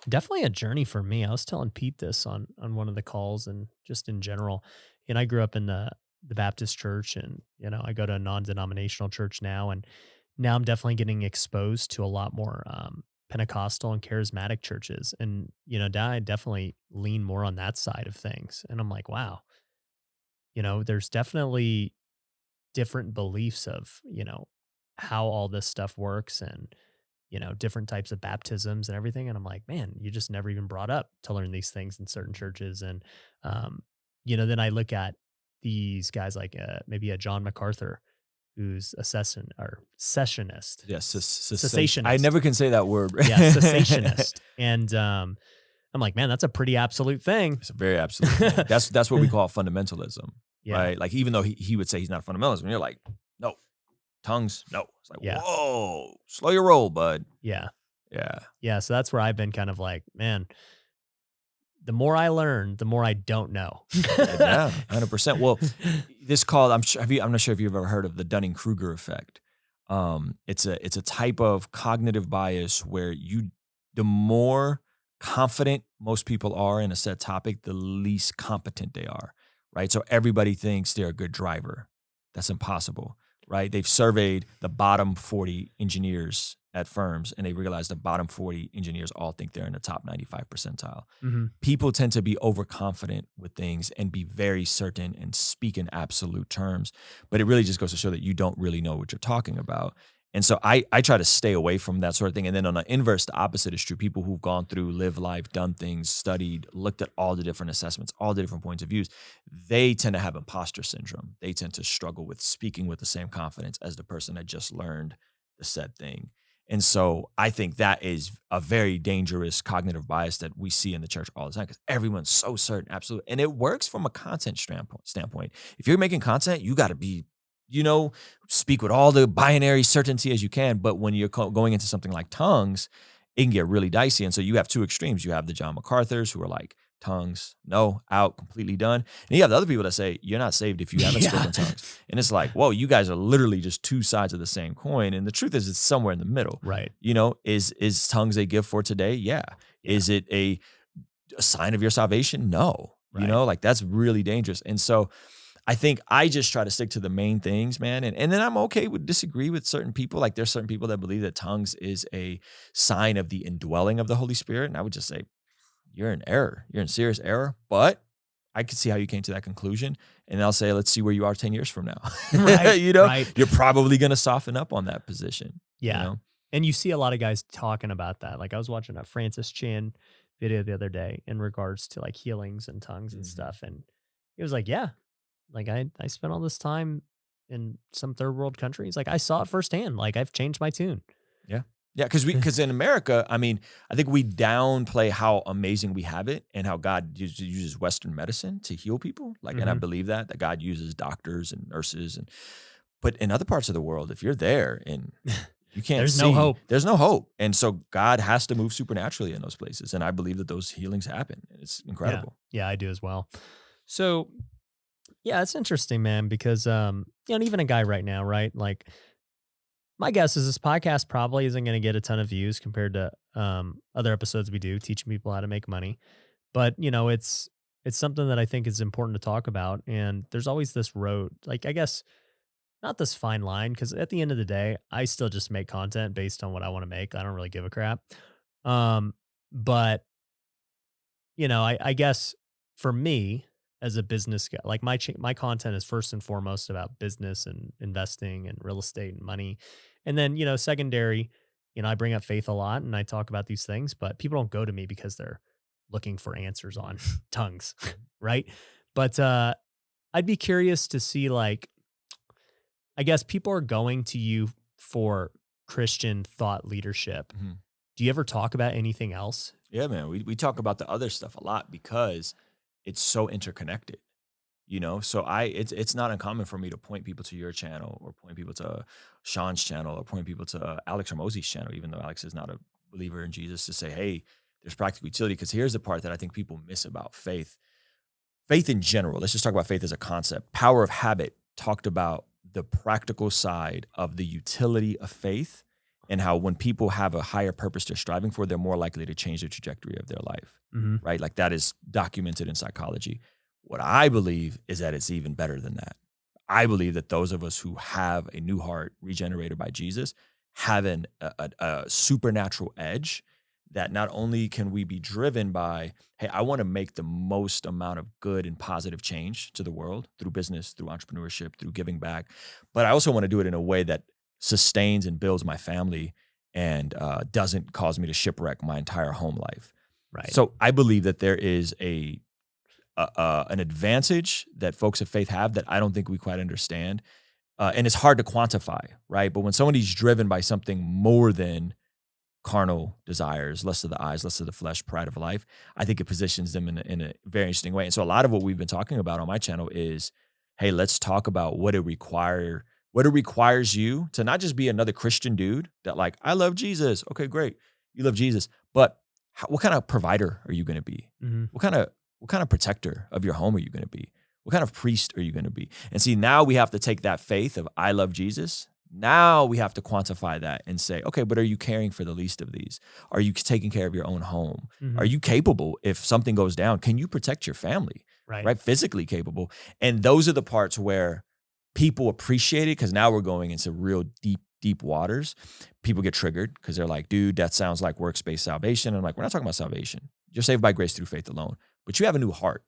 definitely a journey for me. I was telling Pete this on one of the calls, and just in general. And I grew up in the Baptist church, and I go to a non-denominational church now, and now I'm definitely getting exposed to a lot more Pentecostal and charismatic churches. And I definitely lean more on that side of things. And I'm like, wow, there's definitely different beliefs of, how all this stuff works, and, different types of baptisms and everything. And I'm like, man, you just never even brought up to learn these things in certain churches. And, then I look at these guys like maybe a John MacArthur, who's a cessationist. Yes, cessationist. I never can say that word. Yeah, cessationist. And I'm like, man, that's a pretty absolute thing. It's a very absolute thing. That's what we call fundamentalism, Yeah. right? Like, even though he would say he's not a fundamentalist, and you're like, no, tongues, no. It's like, Yeah. whoa, slow your roll, bud. Yeah. Yeah. Yeah. So that's where I've been kind of like, man, the more I learn, the more I don't know. Yeah, 100%. Well, this called, I'm not sure if you've ever heard of the Dunning-Kruger effect. It's a type of cognitive bias where the more confident most people are in a set topic, the least competent they are, right? So everybody thinks they're a good driver. That's impossible, right? They've surveyed the bottom 40 engineers at firms, and they realize the bottom 40 engineers all think they're in the top 95 percentile. Mm-hmm. People tend to be overconfident with things and be very certain and speak in absolute terms, but it really just goes to show that you don't really know what you're talking about. And so I try to stay away from that sort of thing. And then on the inverse, the opposite is true. People who've gone through, lived life, done things, studied, looked at all the different assessments, all the different points of views, they tend to have imposter syndrome. They tend to struggle with speaking with the same confidence as the person that just learned the said thing. And so I think that is a very dangerous cognitive bias that we see in the church all the time, because everyone's so certain, absolutely. And it works from a content standpoint. If you're making content, you got to be, speak with all the binary certainty as you can. But when you're going into something like tongues, it can get really dicey. And so you have two extremes. You have the John MacArthurs who are like, tongues, no, out, completely done. And you have the other people that say, you're not saved if you haven't spoken tongues. And it's like, whoa, you guys are literally just two sides of the same coin. And the truth is, it's somewhere in the middle. Right. Is tongues a gift for today? Yeah. Is it a sign of your salvation? No. Right. That's really dangerous. And so I think I just try to stick to the main things, man. And then I'm okay with disagree with certain people. Like there's certain people that believe that tongues is a sign of the indwelling of the Holy Spirit. And I would just say, you're in error. You're in serious error. But I could see how you came to that conclusion. And I'll say, let's see where you are 10 years from now. Right. Right. You're probably going to soften up on that position. Yeah. And you see a lot of guys talking about that. Like I was watching a Francis Chan video the other day in regards to like healings and tongues and stuff. And he was like, yeah, like I spent all this time in some third world countries. Like I saw it firsthand. Like I've changed my tune. Yeah. Yeah. Because in America, I mean, I think we downplay how amazing we have it and how God uses Western medicine to heal people. Like, and I believe that God uses doctors and nurses but in other parts of the world, if you're there and you can't There's no hope. There's no hope. And so God has to move supernaturally in those places. And I believe that those healings happen. It's incredible. Yeah, I do as well. So yeah, it's interesting, man, because, even a guy right now, right? Like my guess is this podcast probably isn't going to get a ton of views compared to other episodes we do teaching people how to make money. But, it's something that I think is important to talk about. And there's always this road, like, I guess, not this fine line, because at the end of the day, I still just make content based on what I want to make. I don't really give a crap. But, I guess for me as a business guy, like my content is first and foremost about business and investing and real estate and money. And then, secondary, I bring up faith a lot and I talk about these things, but people don't go to me because they're looking for answers on tongues, right? But I'd be curious to see, like, I guess people are going to you for Christian thought leadership. Do you ever talk about anything else? Yeah, man. We talk about the other stuff a lot because it's so interconnected, So it's not uncommon for me to point people to your channel or point people to Sean's channel or point people to Alex Hormozi's channel, even though Alex is not a believer in Jesus, to say, hey, there's practical utility. Because here's the part that I think people miss about faith. Faith in general, let's just talk about faith as a concept. Power of Habit talked about the practical side of the utility of faith and how when people have a higher purpose they're striving for, they're more likely to change the trajectory of their life, right? Like that is documented in psychology. What I believe is that it's even better than that. I believe that those of us who have a new heart regenerated by Jesus have a supernatural edge that not only can we be driven by, hey, I want to make the most amount of good and positive change to the world through business, through entrepreneurship, through giving back, but I also want to do it in a way that sustains and builds my family and doesn't cause me to shipwreck my entire home life. Right. So I believe that there is an advantage that folks of faith have that I don't think we quite understand. And it's hard to quantify, right? But when somebody's driven by something more than carnal desires, lust of the eyes, lust of the flesh, pride of life, I think it positions them in a very interesting way. And so a lot of what we've been talking about on my channel is, hey, let's talk about what it requires you to not just be another Christian dude that like, I love Jesus. Okay, great. You love Jesus. But what kind of provider are you going to be? Mhm. What kind of protector of your home are you going to be? What kind of priest are you going to be? And see, now we have to take that faith of I love Jesus. Now we have to quantify that and say, okay, but are you caring for the least of these? Are you taking care of your own home? Are Mhm. you capable if something goes down? Can you protect your family? Right. Right? Physically capable. And those are the parts where people appreciate it because now we're going into real deep waters. People get triggered because they're like, dude, that sounds like works-based salvation. I'm like, we're not talking about salvation. You're saved by grace through faith alone, but you have a new heart.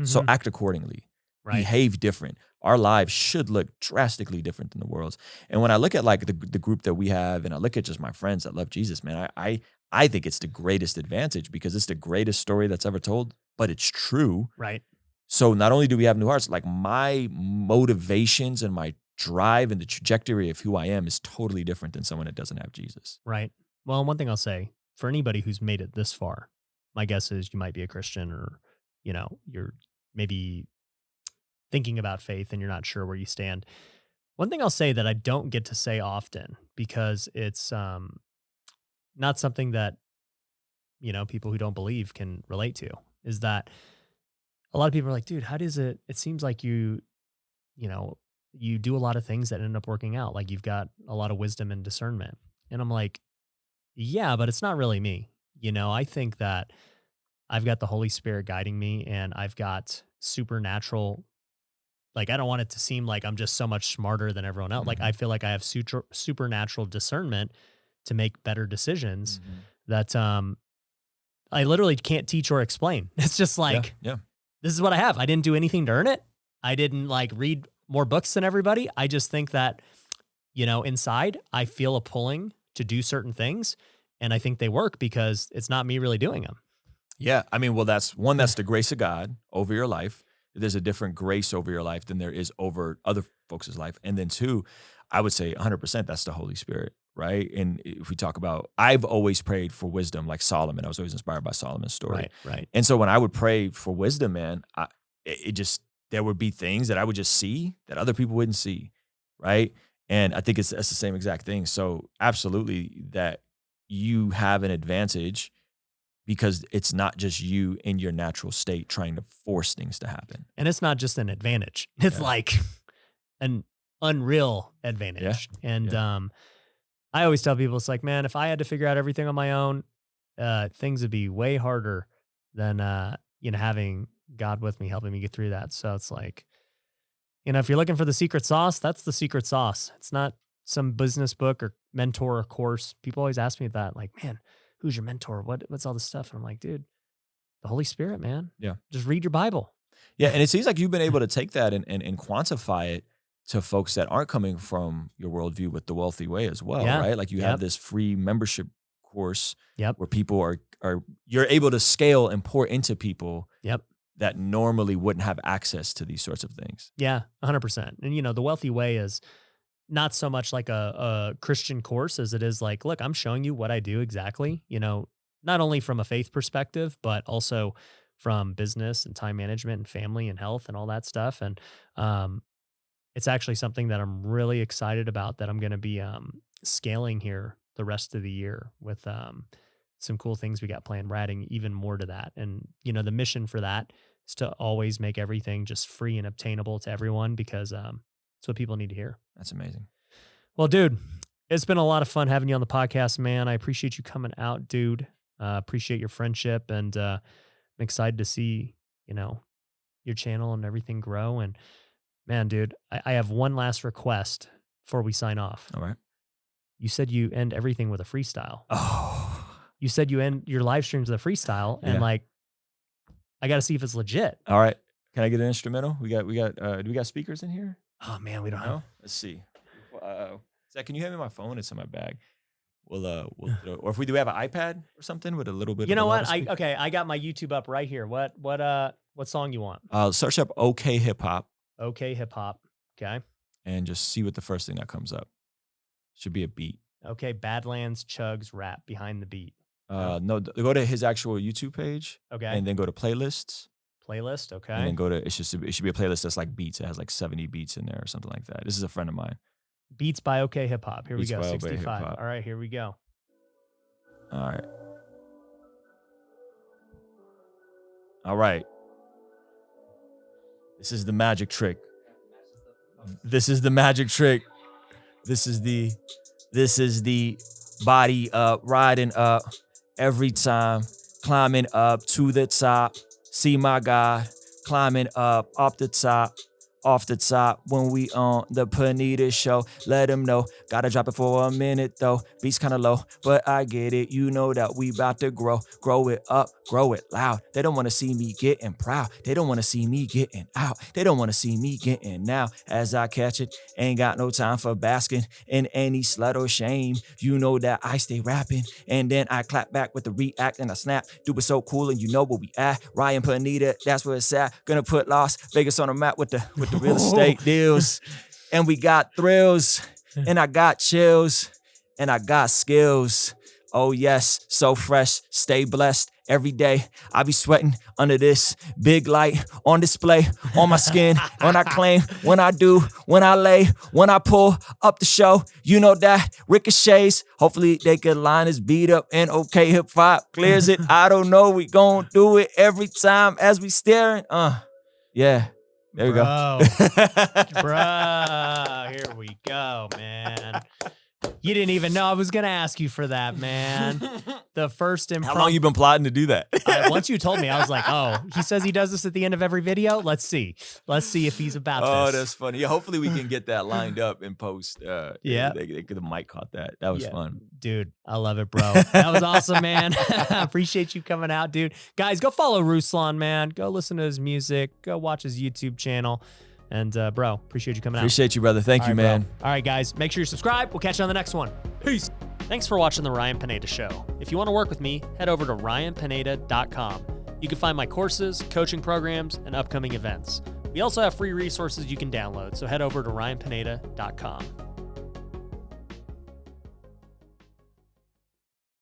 So Mhm. act accordingly. Right. Behave different. Our lives should look drastically different than the world's. And when I look at like the group that we have, and I look at just my friends that love Jesus, man, I think it's the greatest advantage because it's the greatest story that's ever told, but it's true. Right. So not only do we have new hearts, like my motivations and my drive and the trajectory of who I am is totally different than someone that doesn't have Jesus. Right. Well, one thing I'll say for anybody who's made it this far, my guess is you might be a Christian or, you're maybe thinking about faith and you're not sure where you stand. One thing I'll say that I don't get to say often because it's not something that, people who don't believe can relate to is that a lot of people are like, dude, how does it seems like you know, you do a lot of things that end up working out. Like you've got a lot of wisdom and discernment. And I'm like, yeah, but it's not really me. I think that I've got the Holy Spirit guiding me and I've got supernatural. Like, I don't want it to seem like I'm just so much smarter than everyone else. Like, I feel like I have supernatural discernment to make better decisions that I literally can't teach or explain. It's just like, Yeah. this is what I have. I didn't do anything to earn it. I didn't like read more books than everybody. I just think that, inside I feel a pulling to do certain things. And I think they work because it's not me really doing them. Yeah. I mean, well, that's the grace of God over your life. There's a different grace over your life than there is over other folks' life. And then two, I would say 100% that's the Holy Spirit, right? And if we talk about, I've always prayed for wisdom like Solomon. I was always inspired by Solomon's story. Right. And so when I would pray for wisdom, man, there would be things that I would just see that other people wouldn't see, right? And I think that's the same exact thing. So absolutely that you have an advantage because it's not just you in your natural state trying to force things to happen. And it's not just an advantage. It's like an unreal advantage. And I always tell people, it's like, man, if I had to figure out everything on my own, things would be way harder than, having God with me, helping me get through that. So it's like, if you're looking for the secret sauce, that's the secret sauce. It's not some business book or mentor or course. People always ask me that, like, man, who's your mentor? What's all this stuff? And I'm like, dude, the Holy Spirit, man. Yeah. Just read your Bible. Yeah. And it seems like you've been able to take that and quantify it to folks that aren't coming from your worldview with the wealthy way as well, right? Like you have this free membership course where people are you're able to scale and pour into people that normally wouldn't have access to these sorts of things. Yeah, 100%. And, the wealthy way is not so much like a Christian course as it is like, look, I'm showing you what I do exactly, not only from a faith perspective, but also from business and time management and family and health and all that stuff. And it's actually something that I'm really excited about that I'm going to be scaling here the rest of the year with some cool things we got planned. We're adding even more to that. And, the mission for that is to always make everything just free and obtainable to everyone because it's what people need to hear. That's amazing. Well, dude, it's been a lot of fun having you on the podcast, man. I appreciate you coming out, dude. Appreciate your friendship. And I'm excited to see, your channel and everything grow. And man, dude, I have one last request before we sign off. All right. You said you end everything with a freestyle. Oh. You said you end your live streams with a freestyle. And like, I got to see if it's legit. All right. Can I get an instrumental? Do we got speakers in here? Oh man, we don't No? know. Let's see. Zach, can you hand me my phone? It's in my bag. We'll or if we do have an iPad or something with a little bit. You know what? I got my YouTube up right here. What song you want? search up OK Hip Hop. OK Hip Hop. Okay. And just see what the first thing that comes up. Should be a beat. Okay, Badlands Chugs Rap Behind the Beat. No, go to his actual YouTube page. Okay. And then go to playlists. Playlist. Okay. And then go to it should be a playlist that's like beats. It has like 70 beats in there or something like that. This is a friend of mine. Beats by OK Hip Hop. Here Beats we go. by OK 65. Hip Hop. All right, here we go. All right. All right. This is the magic trick. This is the magic trick. This is the body up, riding up every time, climbing up to the top. See my God, climbing up off the top. Off the top when we on the Panita show. Let them know. Gotta drop it for a minute though. Beats kinda low, but I get it. You know that we about to grow. Grow it up, grow it loud. They don't wanna see me getting proud. They don't wanna see me getting out. They don't wanna see me getting now. As I catch it, ain't got no time for basking in any slut or shame. You know that I stay rapping. And then I clap back with the react and I snap. Do it so cool and you know where we at. Ryan Panita, that's where it's at. Gonna put Las Vegas on the map with the real estate deals. And we got thrills. And I got chills. And I got skills. Oh yes, so fresh, stay blessed. Every day I be sweating under this big light on display on my skin. When I claim, when I do, when I lay, when I pull up the show, you know that ricochets. Hopefully they could line this beat up and okay hip hop clears it. I don't know, we gon' do it every time as we staring. Yeah. There we go. Bro, here we go, man. You didn't even know I was going to ask you for that, man. The first improv. How long you been plotting to do that? Once you told me, I was like, oh, he says he does this at the end of every video. Let's see. Let's see if he's about this. Oh, that's funny. Yeah, hopefully we can get that lined up in post. Yeah. The mic caught that. That was fun. Dude, I love it, bro. That was awesome, man. I appreciate you coming out, dude. Guys, go follow Ruslan, man. Go listen to his music. Go watch his YouTube channel. And bro, appreciate you coming out. Appreciate you, brother. Thank you, man. Bro. All right, guys, make sure you subscribe. We'll catch you on the next one. Peace. Thanks for watching The Ryan Pineda Show. If you want to work with me, head over to ryanpineda.com. You can find my courses, coaching programs, and upcoming events. We also have free resources you can download, so head over to ryanpineda.com.